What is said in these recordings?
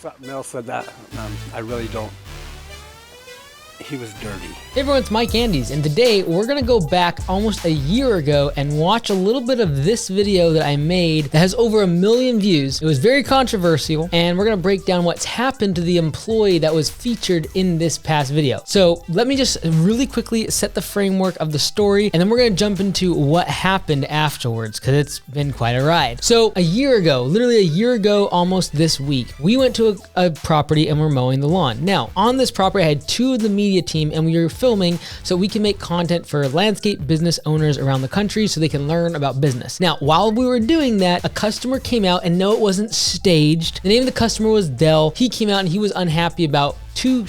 Something else said that. I really don't. He was dirty. Hey everyone, it's Mike Andes, and today we're gonna go back almost a year ago and watch a little bit of this video that I made that has over 1 million views. It was very controversial, and we're gonna break down what's happened to the employee that was featured in this past video. So let me just really quickly set the framework of the story, and then we're gonna jump into what happened afterwards, because it's been quite a ride. So a year ago, literally a year ago almost this week, we went to a property and we're mowing the lawn. Now, on this property, I had two of the media team and we were filming so we can make content for landscape business owners around the country so they can learn about business. Now, while we were doing that, a customer came out, and no, it wasn't staged. The name of the customer was Dell. He came out and he was unhappy about two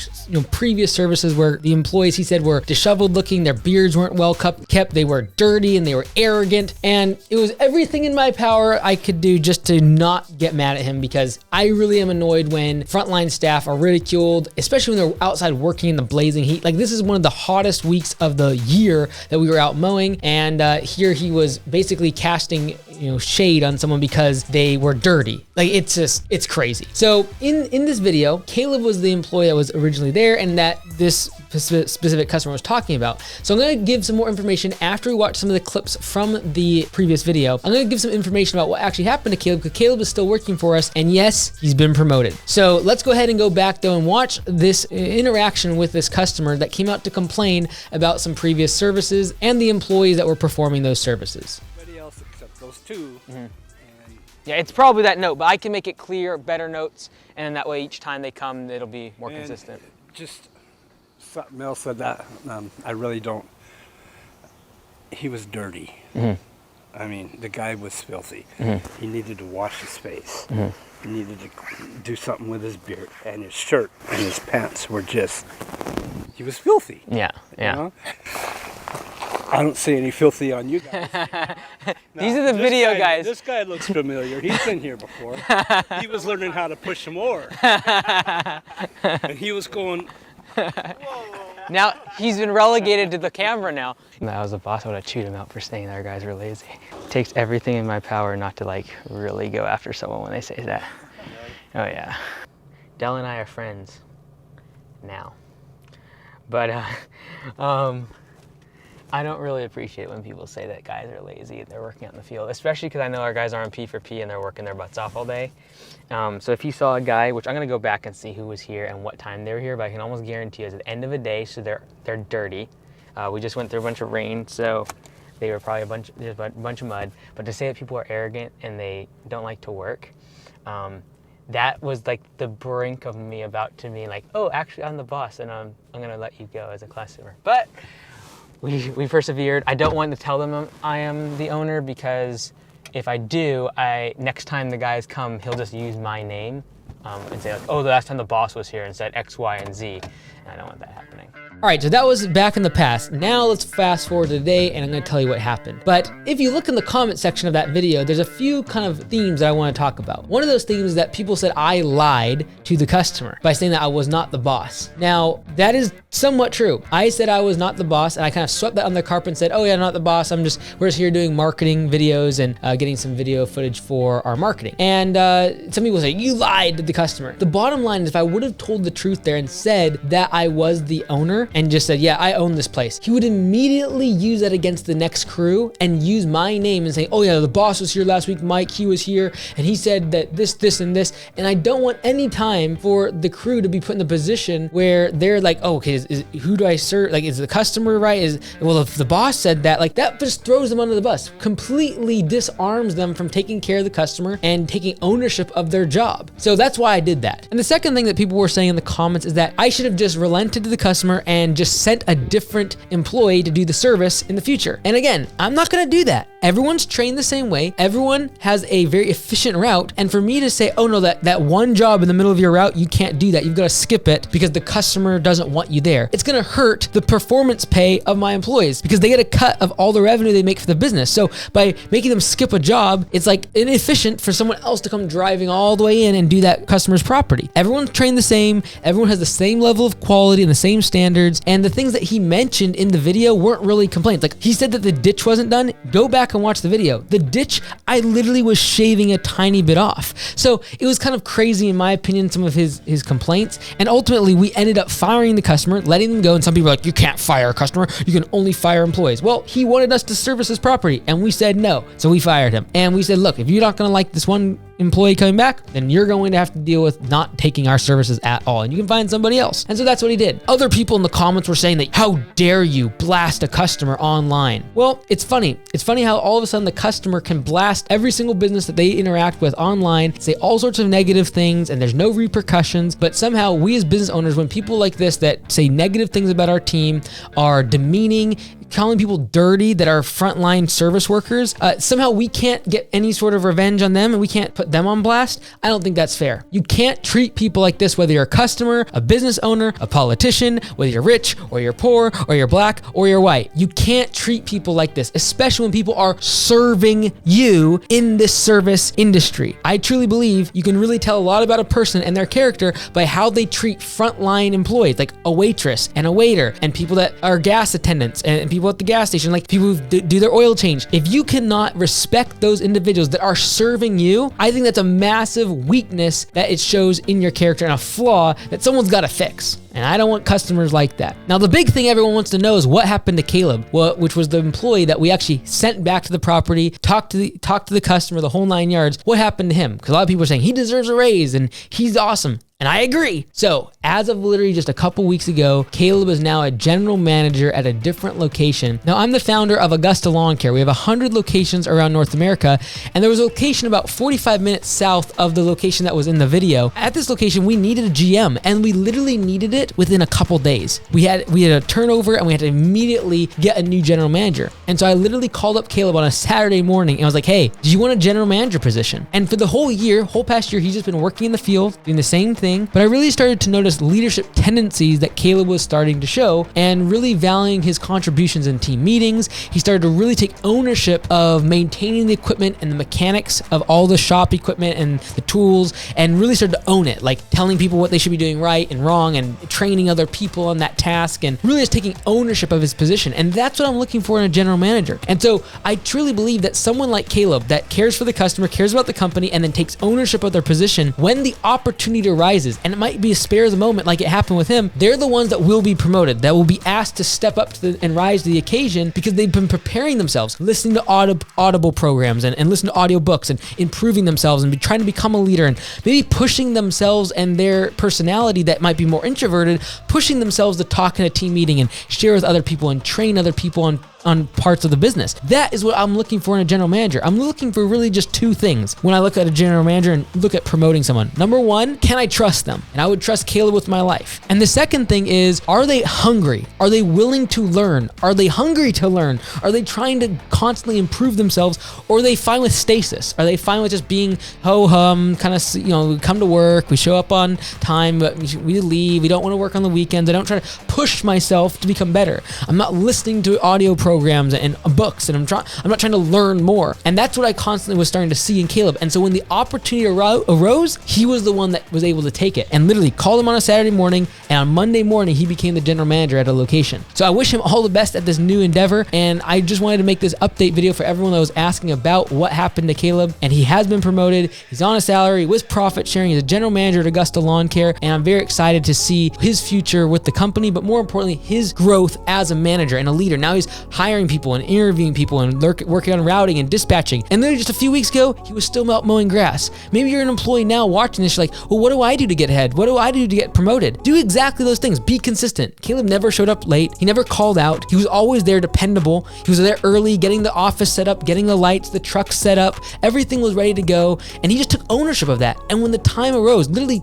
previous services where the employees, he said, were disheveled looking, their beards weren't well kept, they were dirty, and they were arrogant. And it was everything in my power I could do just to not get mad at him, because I really am annoyed when frontline staff are ridiculed, especially when they're outside working in the blazing heat. Like, this is one of the hottest weeks of the year that we were out mowing, and here he was basically casting shade on someone because they were dirty. Like, it's crazy. So in this video, Caleb was the employee that was originally there and that this specific customer was talking about. So I'm gonna give some more information after we watch some of the clips from the previous video. I'm gonna give some information about what actually happened to Caleb, because Caleb is still working for us, and yes, he's been promoted. So let's go ahead and go back though and watch this interaction with this customer that came out to complain about some previous services and the employees that were performing those services. Everybody else except those two. And Yeah, it's probably that note, but I can make it clear, better notes, and then that way each time they come, it'll be more consistent. Just something else said that. I really don't. He was dirty. I mean, the guy was filthy. He needed to wash his face. He needed to do something with his beard, and his shirt and his pants were just, he was filthy. Yeah. You know? I don't see any filthy on you guys. These are the video guys. This guy looks familiar. He's been here before. He was learning how to push some more. And he was going, Now, he's been relegated to the camera now. If I was a boss, I would have chewed him out for saying that our guys were lazy. It takes everything in my power not to really go after someone when they say that. Oh yeah. Dell and I are friends now. But I don't really appreciate when people say that guys are lazy and they're working out in the field, especially because I know our guys are on P4P and they're working their butts off all day. So if you saw a guy, which I'm gonna go back and see who was here and what time they were here, but I can almost guarantee it's at the end of a day, so they're dirty. We just went through a bunch of rain, so they were probably a bunch of mud. But to say that people are arrogant and they don't like to work, that was like the brink of me about to be like, oh, actually I'm the boss and I'm gonna let you go as a customer. But we persevered. I don't want to tell them I am the owner, because if I do, next time the guys come, he'll just use my name and say like, oh, the last time the boss was here and said X, Y, and Z. And I don't want that happening. All right, so that was back in the past. Now let's fast forward to today, and I'm gonna tell you what happened. But if you look in the comment section of that video, there's a few kind of themes that I wanna talk about. One of those themes is that people said I lied to the customer by saying that I was not the boss. Now, that is somewhat true. I said I was not the boss, and I kind of swept that under the carpet and said, oh yeah, I'm not the boss. We're just here doing marketing videos and getting some video footage for our marketing. And some people say, you lied to the customer. The bottom line is, if I would have told the truth there and said that I was the owner and just said, yeah, I own this place, he would immediately use that against the next crew and use my name and say, oh yeah, the boss was here last week, Mike, he was here, and he said that this, and this. And I don't want any time for the crew to be put in the position where they're like, oh, okay, who do I serve? Like, is the customer right? Well, if the boss said that, like, that just throws them under the bus, completely disarms them from taking care of the customer and taking ownership of their job. So that's why I did that. And the second thing that people were saying in the comments is that I should have just relented to the customer and just sent a different employee to do the service in the future. And again, I'm not gonna do that. Everyone's trained the same way. Everyone has a very efficient route. And for me to say, oh no, that one job in the middle of your route, you can't do that. You've got to skip it because the customer doesn't want you there. It's going to hurt the performance pay of my employees because they get a cut of all the revenue they make for the business. So by making them skip a job, it's like inefficient for someone else to come driving all the way in and do that customer's property. Everyone's trained the same. Everyone has the same level of quality and the same standards. And the things that he mentioned in the video weren't really complaints. Like, he said that the ditch wasn't done. Go back and watch the video. The ditch, I literally was shaving a tiny bit off. So it was kind of crazy, in my opinion, some of his complaints. And ultimately, we ended up firing the customer, letting them go. And some people are like, you can't fire a customer. You can only fire employees. Well, he wanted us to service his property, and we said no. So we fired him. And we said, look, if you're not going to like this one employee coming back, then you're going to have to deal with not taking our services at all, and you can find somebody else. And so that's what he did. Other people in the comments were saying that, how dare you blast a customer online? Well, it's funny. It's funny how all of a sudden the customer can blast every single business that they interact with online, say all sorts of negative things, and there's no repercussions. But somehow we as business owners, when people like this that say negative things about our team, are demeaning, calling people dirty that are frontline service workers, somehow we can't get any sort of revenge on them and we can't put them on blast. I don't think that's fair. You can't treat people like this, whether you're a customer, a business owner, a politician, whether you're rich or you're poor or you're black or you're white. You can't treat people like this, especially when people are serving you in this service industry. I truly believe you can really tell a lot about a person and their character by how they treat frontline employees, like a waitress and a waiter and people that are gas attendants and people at the gas station, like people who do their oil change. If you cannot respect those individuals that are serving you, I think that's a massive weakness that it shows in your character and a flaw that someone's got to fix. And I don't want customers like that. Now, the big thing everyone wants to know is what happened to Caleb, which was the employee that we actually sent back to the property, talked to the customer, the whole 9 yards. What happened to him? Because a lot of people are saying he deserves a raise and he's awesome. And I agree. So as of literally just a couple weeks ago, Caleb is now a general manager at a different location. Now, I'm the founder of Augusta Lawn Care. We have 100 locations around North America, and there was a location about 45 minutes south of the location that was in the video. At this location, we needed a GM, and we literally needed it within a couple days. We had a turnover, and we had to immediately get a new general manager. And so I literally called up Caleb on a Saturday morning, and I was like, hey, do you want a general manager position? And for the whole past year, he's just been working in the field, doing the same thing. But I really started to notice leadership tendencies that Caleb was starting to show and really valuing his contributions in team meetings. He started to really take ownership of maintaining the equipment and the mechanics of all the shop equipment and the tools, and really started to own it, like telling people what they should be doing right and wrong and training other people on that task, and really just taking ownership of his position. And that's what I'm looking for in a general manager. And so I truly believe that someone like Caleb that cares for the customer, cares about the company, and then takes ownership of their position when the opportunity arises, and it might be a spare of the moment like it happened with him, they're the ones that will be promoted, that will be asked to step up to and rise to the occasion because they've been preparing themselves, listening to audible programs and listening to audiobooks and improving themselves and trying to become a leader and maybe pushing themselves and their personality that might be more introverted, pushing themselves to talk in a team meeting and share with other people and train other people on parts of the business. That is what I'm looking for in a general manager. I'm looking for really just two things when I look at a general manager and look at promoting someone. Number one, can I trust them? And I would trust Caleb with my life. And the second thing is, are they hungry? Are they willing to learn? Are they hungry to learn? Are they trying to constantly improve themselves? Or are they fine with stasis? Are they fine with just being ho-hum, kind of, we come to work, we show up on time, but we leave, we don't want to work on the weekends. I don't try to push myself to become better. I'm not listening to audio programs and books, and I'm not trying to learn more. And that's what I constantly was starting to see in Caleb. And so when the opportunity arose, he was the one that was able to take it, and literally called him on a Saturday morning, and on Monday morning he became the general manager at a location. So I wish him all the best at this new endeavor, and I just wanted to make this update video for everyone that was asking about what happened to Caleb. And he has been promoted, he's on a salary with profit sharing, he's a general manager at Augusta Lawn Care, and I'm very excited to see his future with the company, but more importantly his growth as a manager and a leader. Now he's hiring people and interviewing people and working on routing and dispatching. And then just a few weeks ago, he was still out mowing grass. Maybe you're an employee now watching this, you're like, well, what do I do to get ahead? What do I do to get promoted? Do exactly those things. Be consistent. Caleb never showed up late. He never called out. He was always there, dependable. He was there early, getting the office set up, getting the lights, the trucks set up. Everything was ready to go. And he just took ownership of that. And when the time arose, literally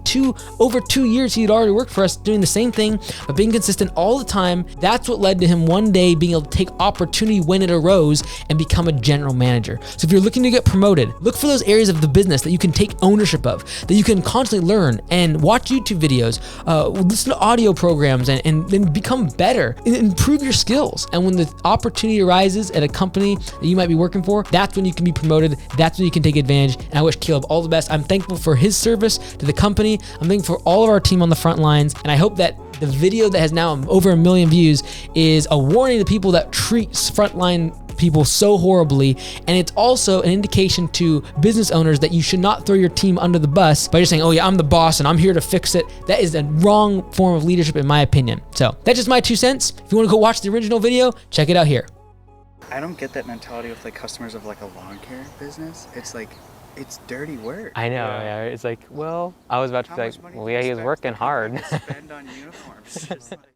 over 2 years, he had already worked for us doing the same thing, but being consistent all the time. That's what led to him one day being able to take opportunity when it arose and become a general manager. So if you're looking to get promoted, look for those areas of the business that you can take ownership of, that you can constantly learn and watch YouTube videos, listen to audio programs, and become better and improve your skills. And when the opportunity arises at a company that you might be working for, that's when you can be promoted. That's when you can take advantage. And I wish Caleb all the best. I'm thankful for his service to the company. I'm thankful for all of our team on the front lines. And I hope that the video that has now over 1 million views is a warning to people that treat frontline people so horribly, and it's also an indication to business owners that you should not throw your team under the bus by just saying, oh yeah, I'm the boss and I'm here to fix it. That is a wrong form of leadership in my opinion. So that's just my 2 cents. If you want to go watch the original video, check it out here. I don't get that mentality with like customers of like a lawn care business. It's like, it's dirty work. I know, yeah. It's like, well, I was about to How be much like, money well, do yeah, you he was expect working people hard. to spend on uniforms? Just like-